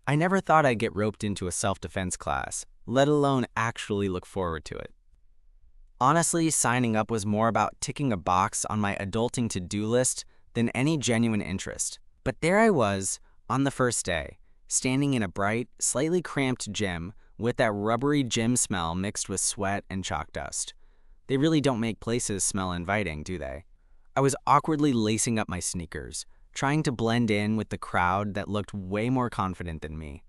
I never thought I'd get roped into a self-defense class, let alone actually look forward to it. Honestly, signing up was more about ticking a box on my adulting to-do list than any genuine interest. But there I was, on the first day, standing in a bright, slightly cramped gym with that rubbery gym smell mixed with sweat and chalk dust. They really don't make places smell inviting, do they? I was awkwardly lacing up my sneakers, trying to blend in with the crowd that looked way more confident than me.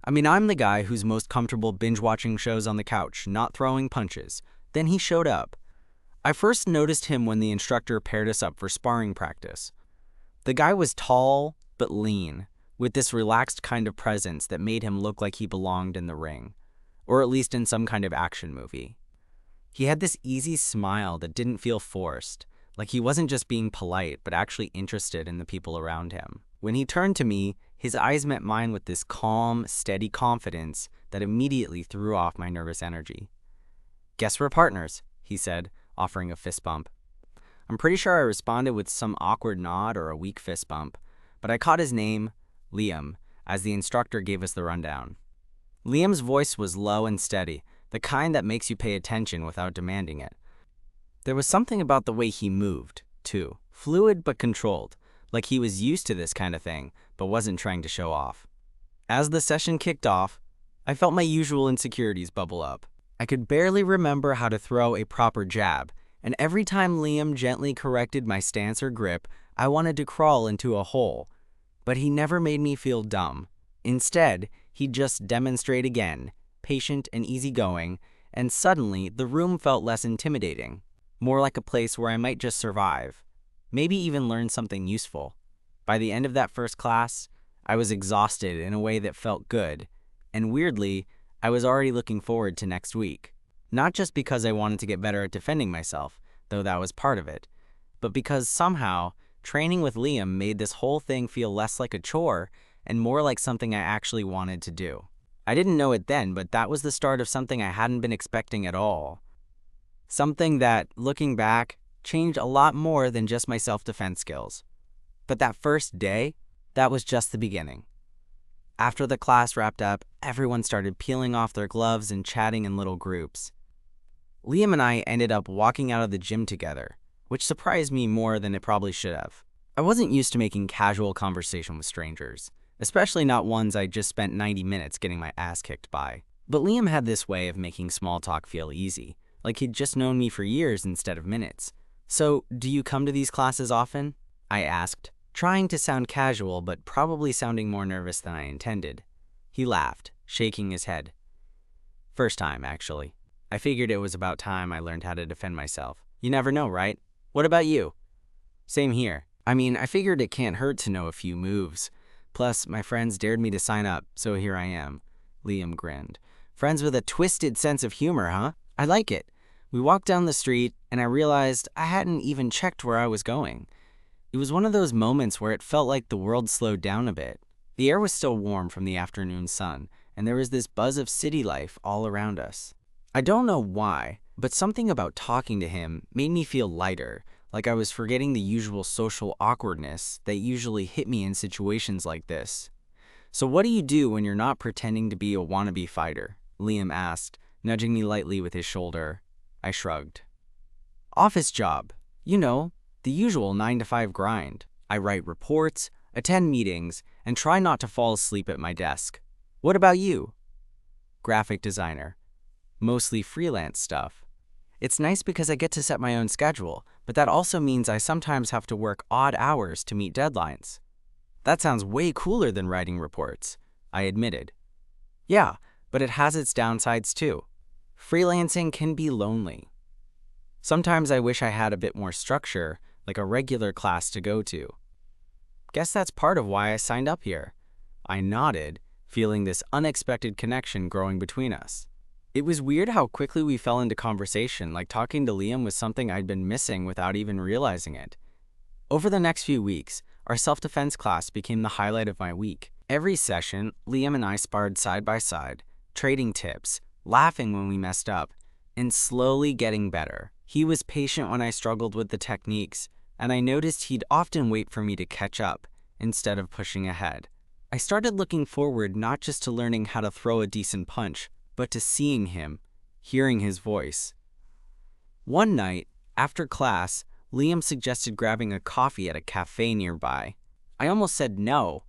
I mean, I'm the guy who's most comfortable binge-watching shows on the couch, not throwing punches. Then he showed up. I first noticed him when the instructor paired us up for sparring practice. The guy was tall, but lean, with this relaxed kind of presence that made him look like he belonged in the ring, or at least in some kind of action movie. He had this easy smile that didn't feel forced, like he wasn't just being polite, but actually interested in the people around him. When he turned to me, his eyes met mine with this calm, steady confidence that immediately threw off my nervous energy. "Guess we're partners," he said, offering a fist bump. I'm pretty sure I responded with some awkward nod or a weak fist bump, but I caught his name, Liam, as the instructor gave us the rundown. Liam's voice was low and steady, the kind that makes you pay attention without demanding it. There was something about the way he moved, too, fluid but controlled, like he was used to this kind of thing, but wasn't trying to show off. As the session kicked off, I felt my usual insecurities bubble up. I could barely remember how to throw a proper jab, and every time Liam gently corrected my stance or grip, I wanted to crawl into a hole. But he never made me feel dumb. Instead, he'd just demonstrate again, patient and easygoing, and suddenly the room felt less intimidating, more like a place where I might just survive, maybe even learn something useful. By the end of that first class, I was exhausted in a way that felt good, and weirdly, I was already looking forward to next week. Not just because I wanted to get better at defending myself, though that was part of it, but because somehow, training with Liam made this whole thing feel less like a chore and more like something I actually wanted to do. I didn't know it then, but that was the start of something I hadn't been expecting at all. Something that, looking back, changed a lot more than just my self-defense skills. But that first day, that was just the beginning. After the class wrapped up, everyone started peeling off their gloves and chatting in little groups. Liam and I ended up walking out of the gym together, which surprised me more than it probably should have. I wasn't used to making casual conversation with strangers, especially not ones I just spent 90 minutes getting my ass kicked by. But Liam had this way of making small talk feel easy, like he'd just known me for years instead of minutes. "So, do you come to these classes often?" I asked, trying to sound casual but probably sounding more nervous than I intended. He laughed, shaking his head. "First time, actually. I figured it was about time I learned how to defend myself. You never know, right? What about you?" "Same here. I mean, I figured it can't hurt to know a few moves. Plus, my friends dared me to sign up, so here I am." Liam grinned. "Friends with a twisted sense of humor, huh? I like it." We walked down the street, and I realized I hadn't even checked where I was going. It was one of those moments where it felt like the world slowed down a bit. The air was still warm from the afternoon sun, and there was this buzz of city life all around us. I don't know why, but something about talking to him made me feel lighter, like I was forgetting the usual social awkwardness that usually hit me in situations like this. "So what do you do when you're not pretending to be a wannabe fighter?" Liam asked, nudging me lightly with his shoulder. I shrugged. "Office job. You know, the usual 9-to-5 grind. I write reports, attend meetings, and try not to fall asleep at my desk. What about you?" "Graphic designer. Mostly freelance stuff. It's nice because I get to set my own schedule, but that also means I sometimes have to work odd hours to meet deadlines." "That sounds way cooler than writing reports," I admitted. "Yeah, but it has its downsides too. Freelancing can be lonely. Sometimes I wish I had a bit more structure, like a regular class to go to." "Guess that's part of why I signed up here." I nodded, feeling this unexpected connection growing between us. It was weird how quickly we fell into conversation, like talking to Liam was something I'd been missing without even realizing it. Over the next few weeks, our self-defense class became the highlight of my week. Every session, Liam and I sparred side by side, trading tips, laughing when we messed up, and slowly getting better. He was patient when I struggled with the techniques, and I noticed he'd often wait for me to catch up instead of pushing ahead. I started looking forward not just to learning how to throw a decent punch, but to seeing him, hearing his voice. One night, after class, Liam suggested grabbing a coffee at a cafe nearby. I almost said no.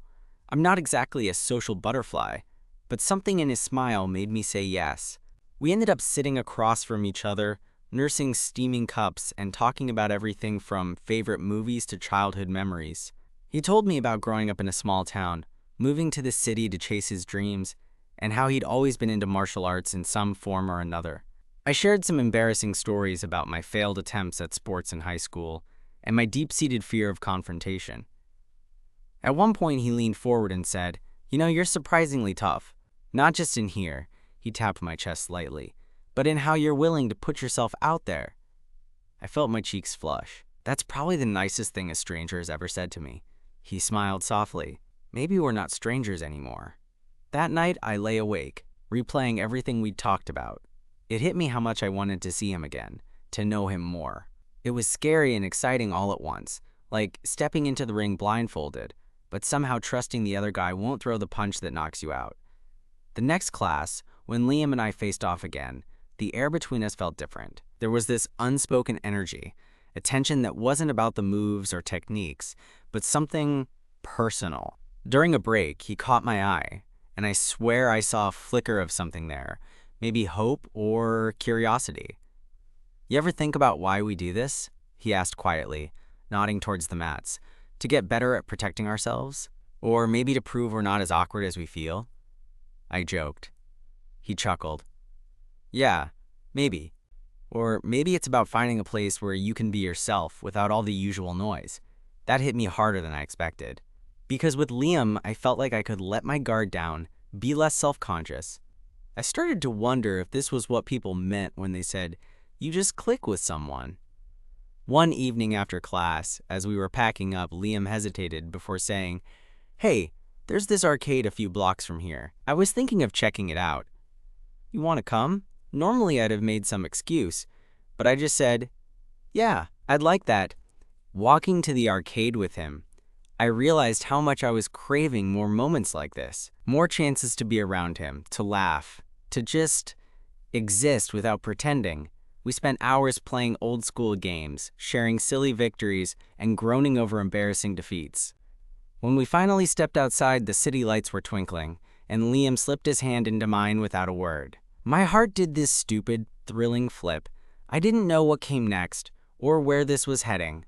I'm not exactly a social butterfly, but something in his smile made me say yes. We ended up sitting across from each other, nursing steaming cups and talking about everything from favorite movies to childhood memories. He told me about growing up in a small town, moving to the city to chase his dreams, and how he'd always been into martial arts in some form or another. I shared some embarrassing stories about my failed attempts at sports in high school and my deep-seated fear of confrontation. At one point, he leaned forward and said, "You know, you're surprisingly tough. Not just in here," he tapped my chest lightly, "but in how you're willing to put yourself out there." I felt my cheeks flush. "That's probably the nicest thing a stranger has ever said to me." He smiled softly. "Maybe we're not strangers anymore." That night, I lay awake, replaying everything we'd talked about. It hit me how much I wanted to see him again, to know him more. It was scary and exciting all at once, like stepping into the ring blindfolded, but somehow trusting the other guy won't throw the punch that knocks you out. The next class, when Liam and I faced off again, the air between us felt different. There was this unspoken energy, a tension that wasn't about the moves or techniques, but something personal. During a break, he caught my eye, and I swear I saw a flicker of something there, maybe hope or curiosity. "You ever think about why we do this?" he asked quietly, nodding towards the mats. "To get better at protecting ourselves? Or maybe to prove we're not as awkward as we feel?" I joked. He chuckled. "Yeah, maybe. Or maybe it's about finding a place where you can be yourself without all the usual noise." That hit me harder than I expected. Because with Liam, I felt like I could let my guard down, be less self-conscious. I started to wonder if this was what people meant when they said, "You just click with someone." One evening after class, as we were packing up, Liam hesitated before saying, "Hey, there's this arcade a few blocks from here. I was thinking of checking it out. You want to come?" Normally I'd have made some excuse, but I just said, "Yeah, I'd like that." Walking to the arcade with him, I realized how much I was craving more moments like this, more chances to be around him, to laugh, to just exist without pretending. We spent hours playing old-school games, sharing silly victories, and groaning over embarrassing defeats. When we finally stepped outside, the city lights were twinkling, and Liam slipped his hand into mine without a word. My heart did this stupid, thrilling flip. I didn't know what came next, or where this was heading.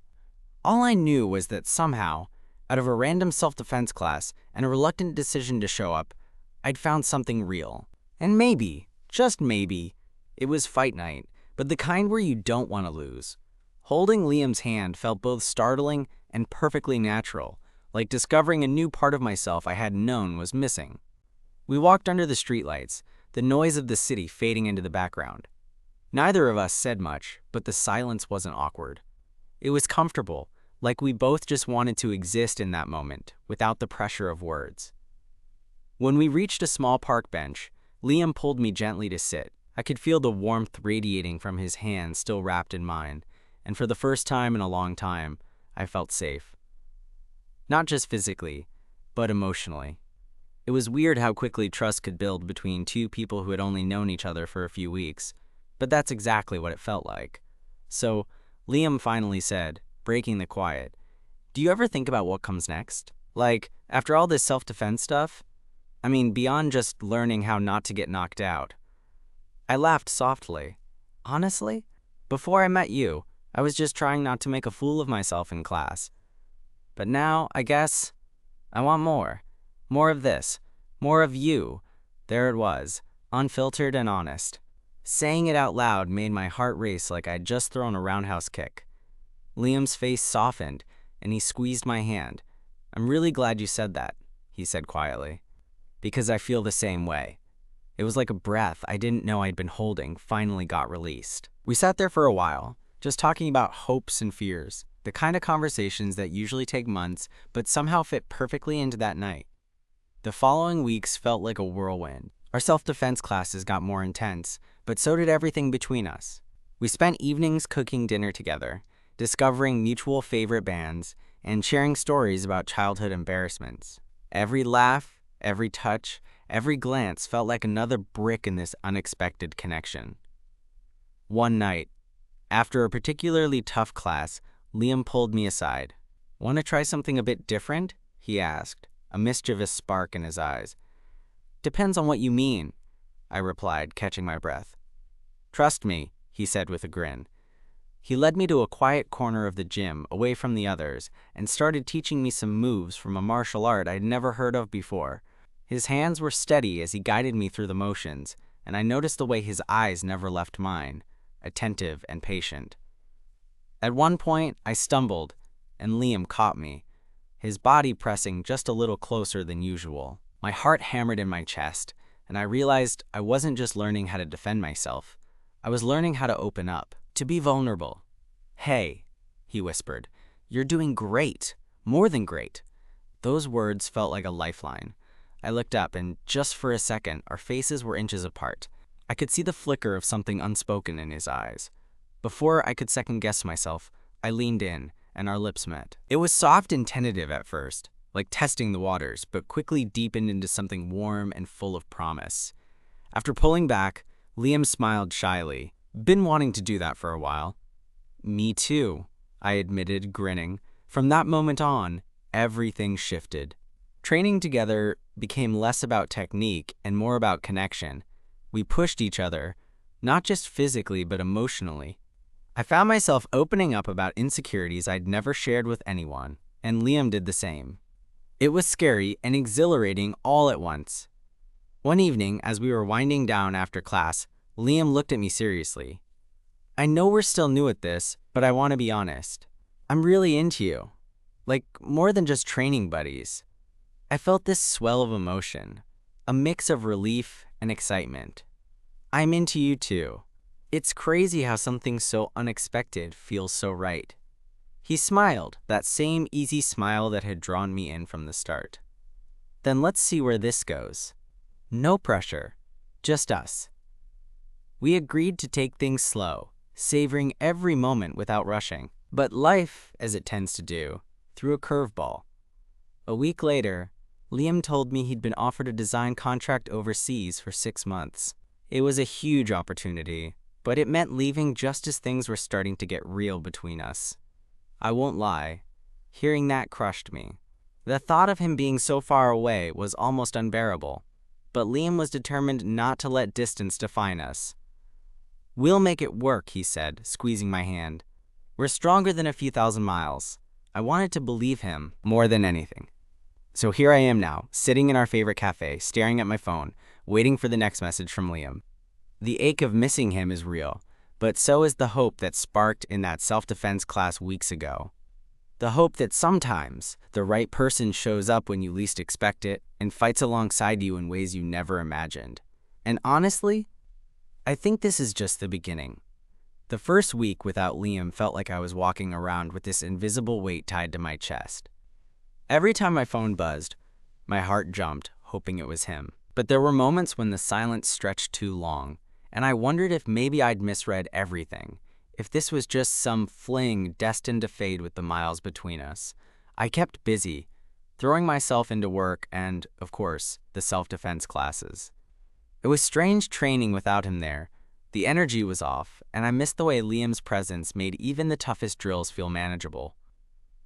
All I knew was that somehow, out of a random self-defense class and a reluctant decision to show up, I'd found something real. And maybe, just maybe, it was fight night, but the kind where you don't want to lose. Holding Liam's hand felt both startling and perfectly natural, like discovering a new part of myself I hadn't known was missing. We walked under the streetlights, the noise of the city fading into the background. Neither of us said much, but the silence wasn't awkward. It was comfortable, like we both just wanted to exist in that moment, without the pressure of words. When we reached a small park bench, Liam pulled me gently to sit. I could feel the warmth radiating from his hand still wrapped in mine, and for the first time in a long time, I felt safe. Not just physically, but emotionally. It was weird how quickly trust could build between two people who had only known each other for a few weeks, but that's exactly what it felt like. So, Liam finally said, breaking the quiet, "Do you ever think about what comes next? Like, after all this self-defense stuff? I mean, beyond just learning how not to get knocked out." I laughed softly. "Honestly, before I met you, I was just trying not to make a fool of myself in class. But now, I guess, I want more. More of this. More of you." There it was, unfiltered and honest. Saying it out loud made my heart race like I'd just thrown a roundhouse kick. Liam's face softened, and he squeezed my hand. "I'm really glad you said that," he said quietly, "because I feel the same way." It was like a breath I didn't know I'd been holding finally got released. We sat there for a while, just talking about hopes and fears, the kind of conversations that usually take months but somehow fit perfectly into that night. The following weeks felt like a whirlwind. Our self-defense classes got more intense, but so did everything between us. We spent evenings cooking dinner together, discovering mutual favorite bands, and sharing stories about childhood embarrassments. Every laugh, every touch, every glance felt like another brick in this unexpected connection. One night, after a particularly tough class, Liam pulled me aside. "Want to try something a bit different?" he asked, a mischievous spark in his eyes. "Depends on what you mean," I replied, catching my breath. "Trust me," he said with a grin. He led me to a quiet corner of the gym, away from the others, and started teaching me some moves from a martial art I'd never heard of before. His hands were steady as he guided me through the motions, and I noticed the way his eyes never left mine, attentive and patient. At one point, I stumbled, and Liam caught me, his body pressing just a little closer than usual. My heart hammered in my chest, and I realized I wasn't just learning how to defend myself. I was learning how to open up, to be vulnerable. "Hey," he whispered, "you're doing great, more than great." Those words felt like a lifeline. I looked up, and just for a second, our faces were inches apart. I could see the flicker of something unspoken in his eyes. Before I could second-guess myself, I leaned in, and our lips met. It was soft and tentative at first, like testing the waters, but quickly deepened into something warm and full of promise. After pulling back, Liam smiled shyly. "Been wanting to do that for a while." "Me too," I admitted, grinning. From that moment on, everything shifted. Training together became less about technique and more about connection. We pushed each other, not just physically but emotionally. I found myself opening up about insecurities I'd never shared with anyone, and Liam did the same. It was scary and exhilarating all at once. One evening, as we were winding down after class, Liam looked at me seriously. "I know we're still new at this, but I want to be honest. I'm really into you. Like, more than just training buddies." I felt this swell of emotion, a mix of relief and excitement. "I'm into you too." It's crazy how something so unexpected feels so right. He smiled, that same easy smile that had drawn me in from the start. "Then let's see where this goes." No pressure, just us. We agreed to take things slow, savoring every moment without rushing. But life, as it tends to do, threw a curveball. A week later, Liam told me he'd been offered a design contract overseas for 6 months. It was a huge opportunity, but it meant leaving just as things were starting to get real between us. I won't lie, hearing that crushed me. The thought of him being so far away was almost unbearable, but Liam was determined not to let distance define us. "We'll make it work," he said, squeezing my hand. "We're stronger than a few thousand miles." I wanted to believe him more than anything. So here I am now, sitting in our favorite cafe, staring at my phone, waiting for the next message from Liam. The ache of missing him is real, but so is the hope that sparked in that self-defense class weeks ago. The hope that sometimes the right person shows up when you least expect it and fights alongside you in ways you never imagined. And honestly, I think this is just the beginning. The first week without Liam felt like I was walking around with this invisible weight tied to my chest. Every time my phone buzzed, my heart jumped, hoping it was him. But there were moments when the silence stretched too long, and I wondered if maybe I'd misread everything, if this was just some fling destined to fade with the miles between us. I kept busy, throwing myself into work and, of course, the self-defense classes. It was strange training without him there. The energy was off, and I missed the way Liam's presence made even the toughest drills feel manageable.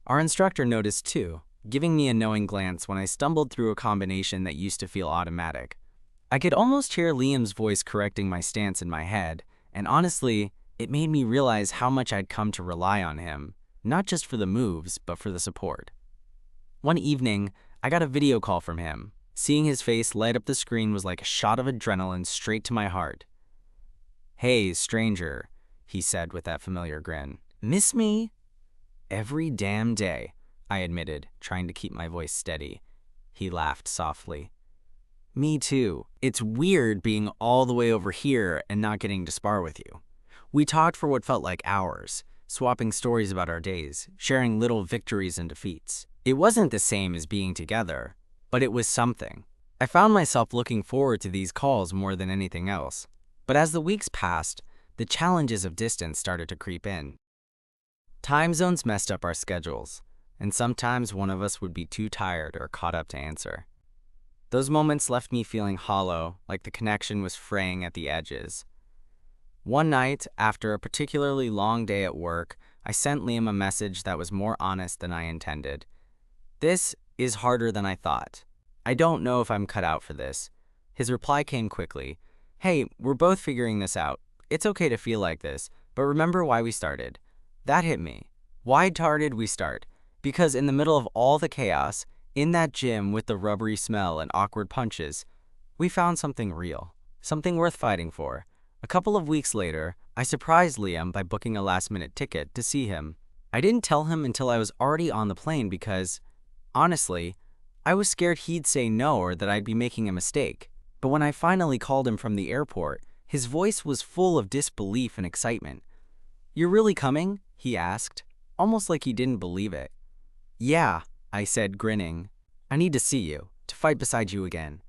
Our instructor noticed too, giving me a knowing glance when I stumbled through a combination that used to feel automatic. I could almost hear Liam's voice correcting my stance in my head, and honestly, it made me realize how much I'd come to rely on him, not just for the moves, but for the support. One evening, I got a video call from him. Seeing his face light up the screen was like a shot of adrenaline straight to my heart. "Hey, stranger," he said with that familiar grin. "Miss me?" "Every damn day," I admitted, trying to keep my voice steady. He laughed softly. "Me too. It's weird being all the way over here and not getting to spar with you." We talked for what felt like hours, swapping stories about our days, sharing little victories and defeats. It wasn't the same as being together, but it was something. I found myself looking forward to these calls more than anything else. But as the weeks passed, the challenges of distance started to creep in. Time zones messed up our schedules, and sometimes one of us would be too tired or caught up to answer. Those moments left me feeling hollow, like the connection was fraying at the edges. One night, after a particularly long day at work, I sent Liam a message that was more honest than I intended. "This is harder than I thought. I don't know if I'm cut out for this." His reply came quickly. "Hey, we're both figuring this out. It's okay to feel like this, but remember why we started." That hit me. Why did we start? Because in the middle of all the chaos, in that gym with the rubbery smell and awkward punches, we found something real, something worth fighting for. A couple of weeks later, I surprised Liam by booking a last-minute ticket to see him. I didn't tell him until I was already on the plane because, honestly, I was scared he'd say no or that I'd be making a mistake. But when I finally called him from the airport, his voice was full of disbelief and excitement. "You're really coming?" he asked, almost like he didn't believe it. "Yeah," I said, grinning. "I need to see you, to fight beside you again."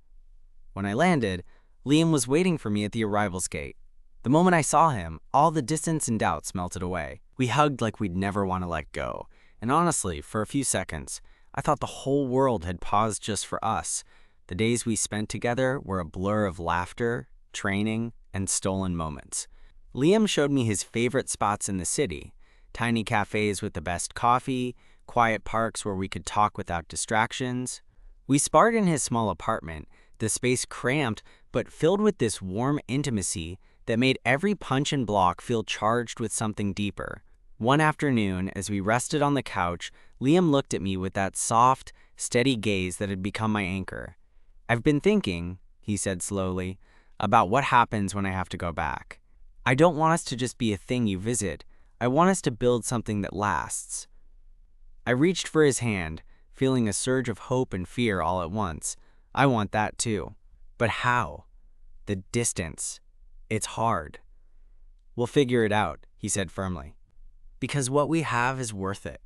When I landed, Liam was waiting for me at the arrivals gate. The moment I saw him, all the distance and doubts melted away. We hugged like we'd never want to let go. And honestly, for a few seconds, I thought the whole world had paused just for us. The days we spent together were a blur of laughter, training, and stolen moments. Liam showed me his favorite spots in the city: tiny cafes with the best coffee, quiet parks where we could talk without distractions. We sparred in his small apartment, the space cramped but filled with this warm intimacy that made every punch and block feel charged with something deeper. One afternoon, as we rested on the couch, Liam looked at me with that soft, steady gaze that had become my anchor. "I've been thinking," he said slowly, "about what happens when I have to go back. I don't want us to just be a thing you visit. I want us to build something that lasts." I reached for his hand, feeling a surge of hope and fear all at once. I want that too. But how? The distance. It's hard. "We'll figure it out," he said firmly. "Because what we have is worth it."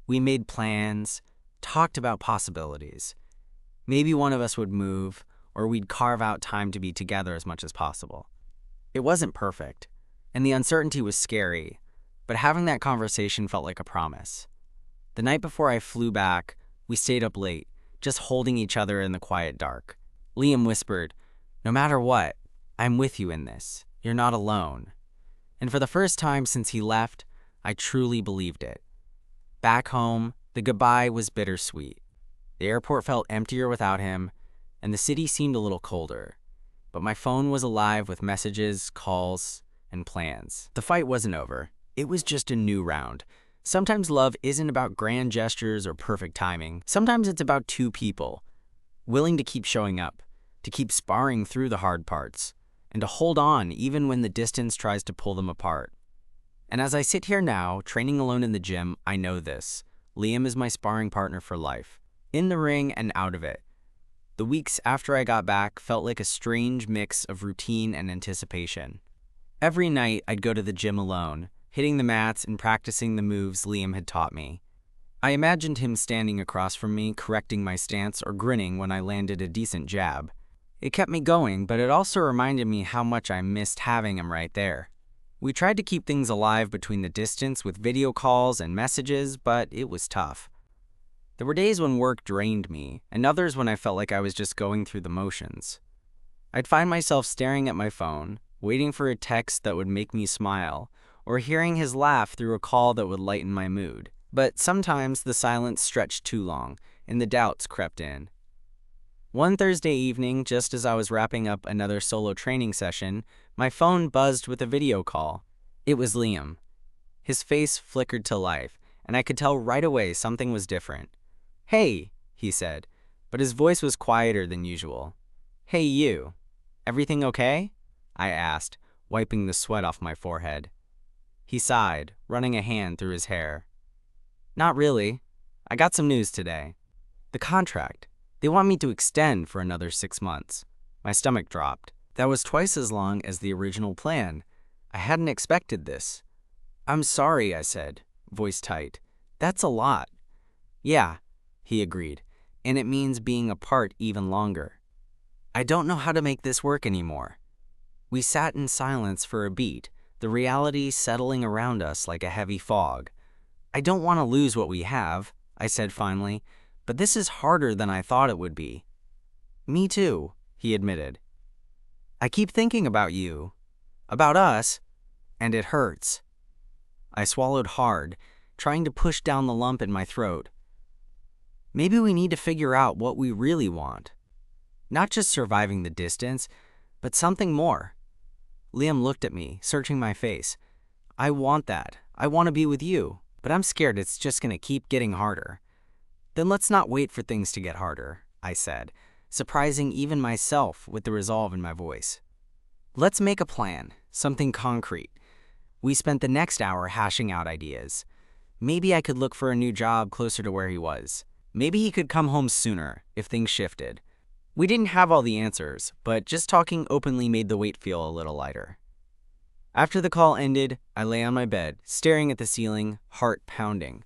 We made plans, talked about possibilities. Maybe one of us would move, or we'd carve out time to be together as much as possible. It wasn't perfect, and the uncertainty was scary, but having that conversation felt like a promise. The night before I flew back, we stayed up late, just holding each other in the quiet dark. Liam whispered, "No matter what, I'm with you in this. You're not alone." And for the first time since he left, I truly believed it. Back home, the goodbye was bittersweet. The airport felt emptier without him, and the city seemed a little colder. But my phone was alive with messages, calls, and plans. The fight wasn't over. It was just a new round. Sometimes love isn't about grand gestures or perfect timing. Sometimes it's about two people, willing to keep showing up, to keep sparring through the hard parts, and to hold on even when the distance tries to pull them apart. And as I sit here now, training alone in the gym, I know this. Liam is my sparring partner for life, in the ring and out of it. The weeks after I got back felt like a strange mix of routine and anticipation. Every night, I'd go to the gym alone, hitting the mats and practicing the moves Liam had taught me. I imagined him standing across from me, correcting my stance or grinning when I landed a decent jab. It kept me going, but it also reminded me how much I missed having him right there. We tried to keep things alive between the distance with video calls and messages, but it was tough. There were days when work drained me, and others when I felt like I was just going through the motions. I'd find myself staring at my phone, waiting for a text that would make me smile, or hearing his laugh through a call that would lighten my mood. But sometimes the silence stretched too long, and the doubts crept in. One Thursday evening, just as I was wrapping up another solo training session, my phone buzzed with a video call. It was Liam. His face flickered to life, and I could tell right away something was different. "Hey," he said, but his voice was quieter than usual. "Hey you, everything okay?" I asked, wiping the sweat off my forehead. He sighed, running a hand through his hair. "Not really. I got some news today. The contract. They want me to extend for another 6 months." My stomach dropped. That was twice as long as the original plan. I hadn't expected this. "I'm sorry," I said, voice tight. "That's a lot." "Yeah," he agreed, "and it means being apart even longer." I don't know how to make this work anymore. We sat in silence for a beat, the reality settling around us like a heavy fog. I don't want to lose what we have. I said finally, but this is harder than I thought it would be. Me too, he admitted. I keep thinking about you, about us, and it hurts. I swallowed hard, trying to push down the lump in my throat. Maybe we need to figure out what we really want. Not just surviving the distance, but something more. Liam looked at me, searching my face. I want that. I want to be with you, but I'm scared it's just going to keep getting harder. Then let's not wait for things to get harder, I said, surprising even myself with the resolve in my voice. Let's make a plan, something concrete. We spent the next hour hashing out ideas. Maybe I could look for a new job closer to where he was. Maybe he could come home sooner if things shifted. We didn't have all the answers, but just talking openly made the weight feel a little lighter. After the call ended, I lay on my bed, staring at the ceiling, heart pounding.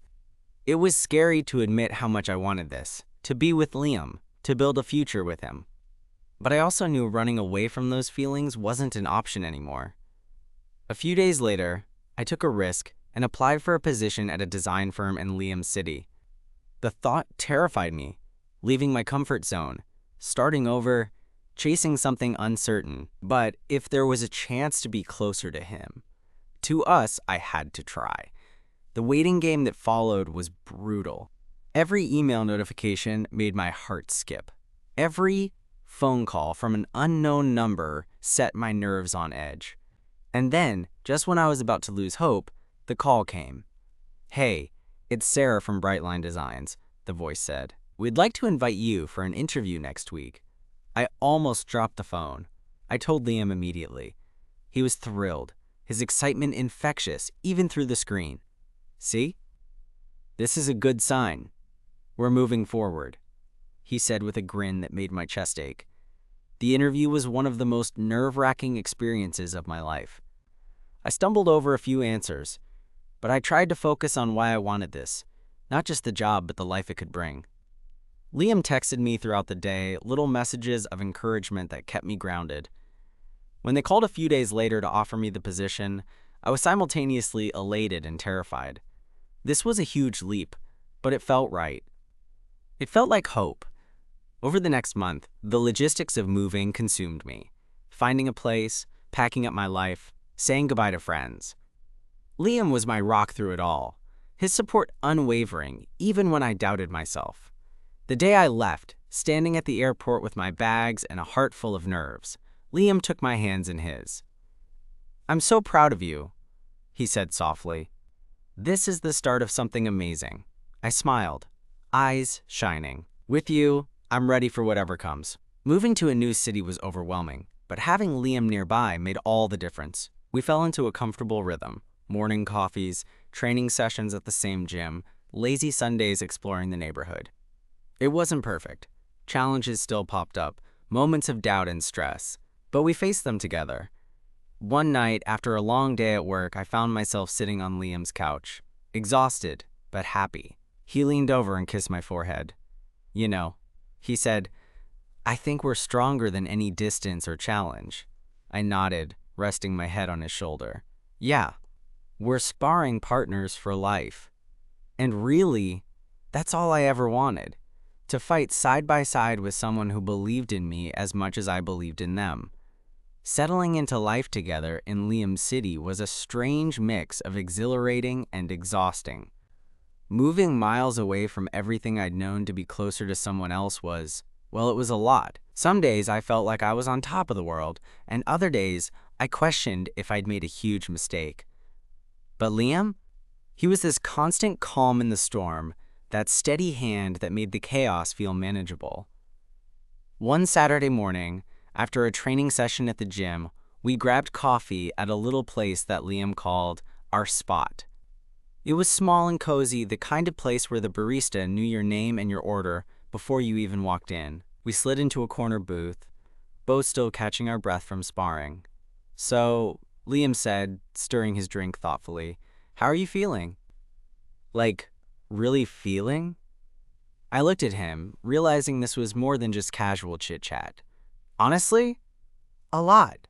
It was scary to admit how much I wanted this, to be with Liam, to build a future with him. But I also knew running away from those feelings wasn't an option anymore. A few days later, I took a risk and applied for a position at a design firm in Liam's city. The thought terrified me, leaving my comfort zone, starting over, chasing something uncertain. But if there was a chance to be closer to him, to us, I had to try. The waiting game that followed was brutal. Every email notification made my heart skip. Every phone call from an unknown number set my nerves on edge. And then, just when I was about to lose hope, the call came. "Hey, it's Sarah from Brightline Designs," the voice said. "We'd like to invite you for an interview next week." I almost dropped the phone. I told Liam immediately. He was thrilled, his excitement infectious, even through the screen. "See? This is a good sign. We're moving forward," he said with a grin that made my chest ache. The interview was one of the most nerve-wracking experiences of my life. I stumbled over a few answers, but I tried to focus on why I wanted this, not just the job, but the life it could bring. Liam texted me throughout the day, little messages of encouragement that kept me grounded. When they called a few days later to offer me the position, I was simultaneously elated and terrified. This was a huge leap, but it felt right. It felt like hope. Over the next month, the logistics of moving consumed me. Finding a place, packing up my life, saying goodbye to friends. Liam was my rock through it all, his support unwavering, even when I doubted myself. The day I left, standing at the airport with my bags and a heart full of nerves, Liam took my hands in his. "I'm so proud of you," he said softly. "This is the start of something amazing." I smiled, eyes shining. "With you, I'm ready for whatever comes." Moving to a new city was overwhelming, but having Liam nearby made all the difference. We fell into a comfortable rhythm. Morning coffees, training sessions at the same gym, lazy Sundays exploring the neighborhood. It wasn't perfect. Challenges still popped up, moments of doubt and stress, but we faced them together. One night, after a long day at work, I found myself sitting on Liam's couch, exhausted, but happy. He leaned over and kissed my forehead. "You know," he said, "I think we're stronger than any distance or challenge." I nodded, resting my head on his shoulder. "Yeah, we're sparring partners for life." And really, that's all I ever wanted. To fight side by side with someone who believed in me as much as I believed in them. Settling into life together in Liam's city was a strange mix of exhilarating and exhausting. Moving miles away from everything I'd known to be closer to someone else was, well, it was a lot. Some days I felt like I was on top of the world, and other days I questioned if I'd made a huge mistake. But Liam? He was this constant calm in the storm, that steady hand that made the chaos feel manageable. One Saturday morning, after a training session at the gym, we grabbed coffee at a little place that Liam called our spot. It was small and cozy, the kind of place where the barista knew your name and your order before you even walked in. We slid into a corner booth, both still catching our breath from sparring. "So," Liam said, stirring his drink thoughtfully, "how are you feeling?" "Like, really feeling?" I looked at him, realizing this was more than just casual chit-chat. "Honestly, a lot.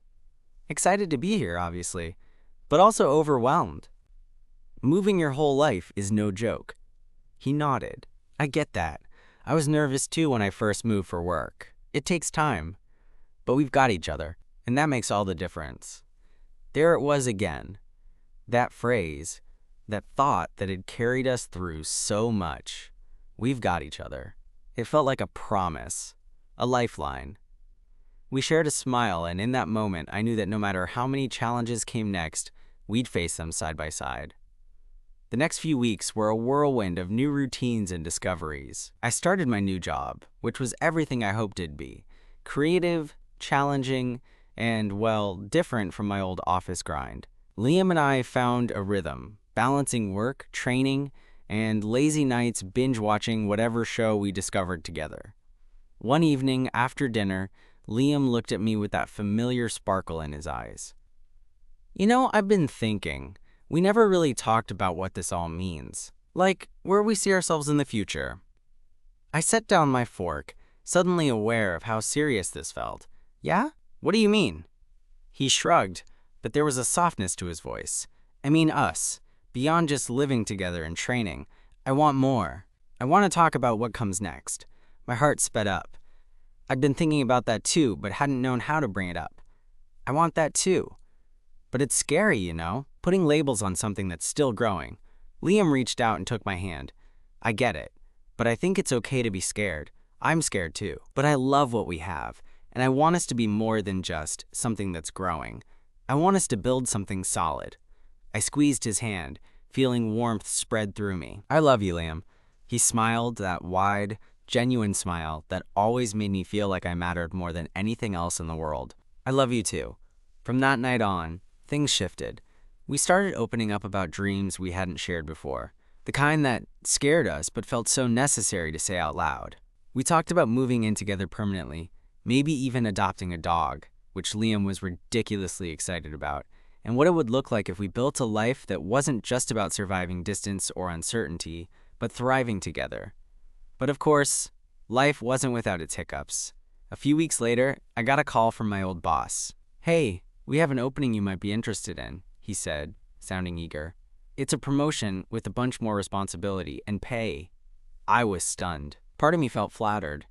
Excited to be here, obviously, but also overwhelmed. Moving your whole life is no joke." He nodded, I get that. I was nervous too when I first moved for work. It takes time, but we've got each other, and that makes all the difference. There it was again. That phrase, that thought that had carried us through so much. We've got each other. It felt like a promise, a lifeline. We shared a smile, and in that moment, I knew that no matter how many challenges came next, we'd face them side by side. The next few weeks were a whirlwind of new routines and discoveries. I started my new job, which was everything I hoped it'd be. Creative, challenging, and, well, different from my old office grind. Liam and I found a rhythm, balancing work, training, and lazy nights binge-watching whatever show we discovered together. One evening, after dinner, Liam looked at me with that familiar sparkle in his eyes. You know, I've been thinking, we never really talked about what this all means, like where we see ourselves in the future. I set down my fork, suddenly aware of how serious this felt. Yeah? What do you mean? He shrugged, but there was a softness to his voice. I mean us, beyond just living together and training. I want more. I want to talk about what comes next. My heart sped up. I'd been thinking about that too, but hadn't known how to bring it up. I want that too. But it's scary, you know, putting labels on something that's still growing. Liam reached out and took my hand. I get it, but I think it's okay to be scared. I'm scared too, but I love what we have, and I want us to be more than just something that's growing. I want us to build something solid. I squeezed his hand, feeling warmth spread through me. I love you, Liam. He smiled, that wide, genuine smile that always made me feel like I mattered more than anything else in the world. I love you too. From that night on, things shifted. We started opening up about dreams we hadn't shared before, the kind that scared us but felt so necessary to say out loud. We talked about moving in together permanently, maybe even adopting a dog, which Liam was ridiculously excited about, and what it would look like if we built a life that wasn't just about surviving distance or uncertainty, but thriving together. But of course, life wasn't without its hiccups. A few weeks later, I got a call from my old boss. Hey, we have an opening you might be interested in, he said, sounding eager. It's a promotion with a bunch more responsibility and pay. I was stunned. Part of me felt flattered,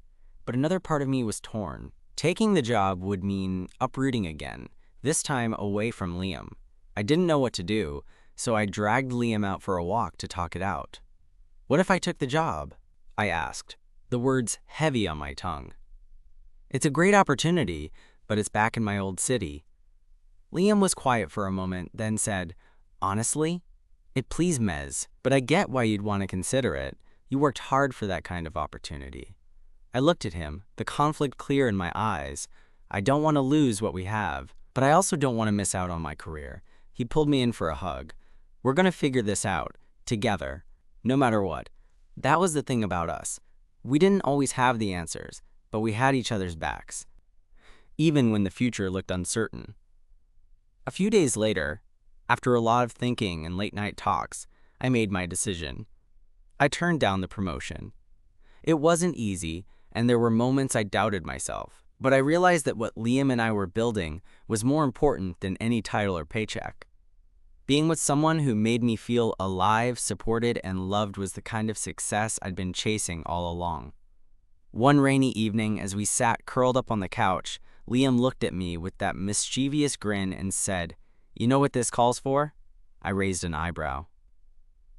but another part of me was torn. Taking the job would mean uprooting again, this time away from Liam. I didn't know what to do, so I dragged Liam out for a walk to talk it out. What if I took the job? I asked, the words heavy on my tongue. It's a great opportunity, but it's back in my old city. Liam was quiet for a moment, then said, honestly, it please Mez, but I get why you'd want to consider it. You worked hard for that kind of opportunity. I looked at him, the conflict clear in my eyes. I don't want to lose what we have, but I also don't want to miss out on my career. He pulled me in for a hug. We're going to figure this out, together, no matter what. That was the thing about us. We didn't always have the answers, but we had each other's backs, even when the future looked uncertain. A few days later, after a lot of thinking and late-night talks, I made my decision. I turned down the promotion. It wasn't easy, and there were moments I doubted myself, but I realized that what Liam and I were building was more important than any title or paycheck. Being with someone who made me feel alive, supported, and loved was the kind of success I'd been chasing all along. One rainy evening, as we sat curled up on the couch, Liam looked at me with that mischievous grin and said, "You know what this calls for?" I raised an eyebrow.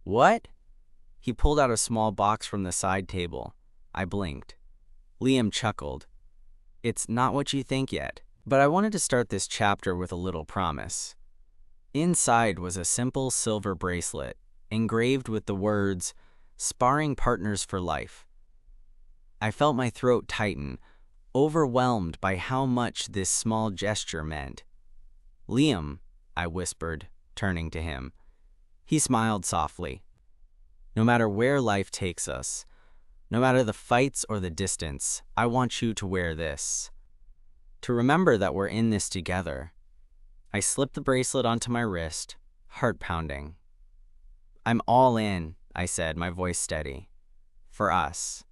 "What?" He pulled out a small box from the side table. I blinked. Liam chuckled. "It's not what you think yet." But I wanted to start this chapter with a little promise. Inside was a simple silver bracelet, engraved with the words, "Sparring Partners for Life." I felt my throat tighten, overwhelmed by how much this small gesture meant. "Liam," I whispered, turning to him. He smiled softly. "No matter where life takes us, no matter the fights or the distance, I want you to wear this. To remember that we're in this together." I slipped the bracelet onto my wrist, heart pounding. "I'm all in," I said, my voice steady. "For us.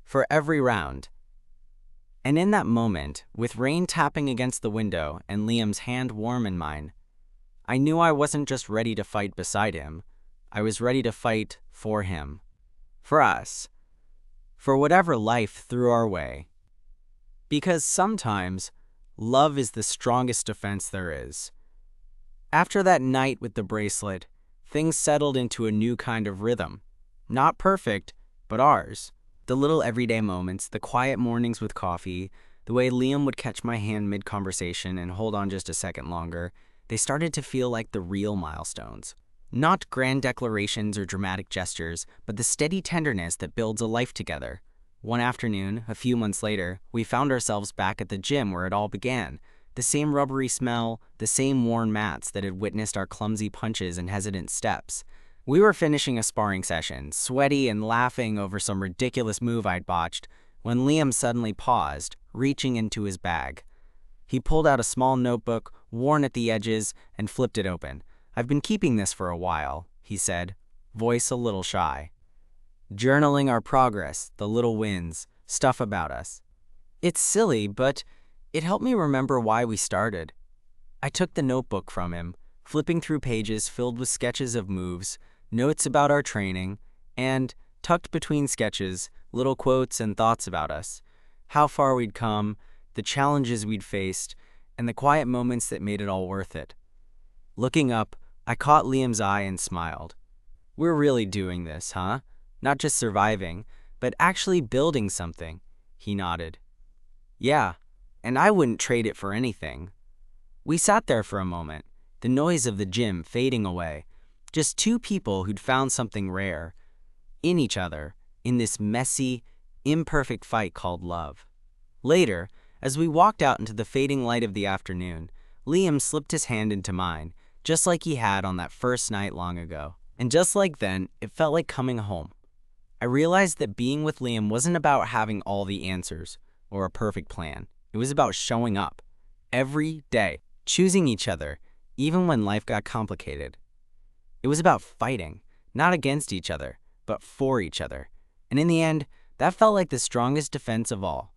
For every round." And in that moment, with rain tapping against the window and Liam's hand warm in mine, I knew I wasn't just ready to fight beside him. I was ready to fight for him. for us, for whatever life threw our way. Because sometimes, love is the strongest defense there is. After that night with the bracelet, things settled into a new kind of rhythm. Not perfect, but ours. The little everyday moments, the quiet mornings with coffee, the way Liam would catch my hand mid-conversation and hold on just a second longer, they started to feel like the real milestones. Not grand declarations or dramatic gestures, but the steady tenderness that builds a life together. One afternoon, a few months later, we found ourselves back at the gym where it all began. The same rubbery smell, the same worn mats that had witnessed our clumsy punches and hesitant steps. We were finishing a sparring session, sweaty and laughing over some ridiculous move I'd botched, when Liam suddenly paused, reaching into his bag. He pulled out a small notebook, worn at the edges, and flipped it open. "I've been keeping this for a while," he said, voice a little shy. "Journaling our progress, the little wins, stuff about us. It's silly, but it helped me remember why we started." I took the notebook from him, flipping through pages filled with sketches of moves, notes about our training, and, tucked between sketches, little quotes and thoughts about us. How far we'd come, the challenges we'd faced, and the quiet moments that made it all worth it. Looking up, I caught Liam's eye and smiled. "We're really doing this, huh? Not just surviving, but actually building something," he nodded. "Yeah, and I wouldn't trade it for anything." We sat there for a moment, the noise of the gym fading away. Just two people who'd found something rare in each other, in this messy, imperfect fight called love. Later, as we walked out into the fading light of the afternoon, Liam slipped his hand into mine, just like he had on that first night long ago. And just like then, it felt like coming home. I realized that being with Liam wasn't about having all the answers or a perfect plan. It was about showing up every day, choosing each other, even when life got complicated. It was about fighting, not against each other, but for each other. And in the end, that felt like the strongest defense of all.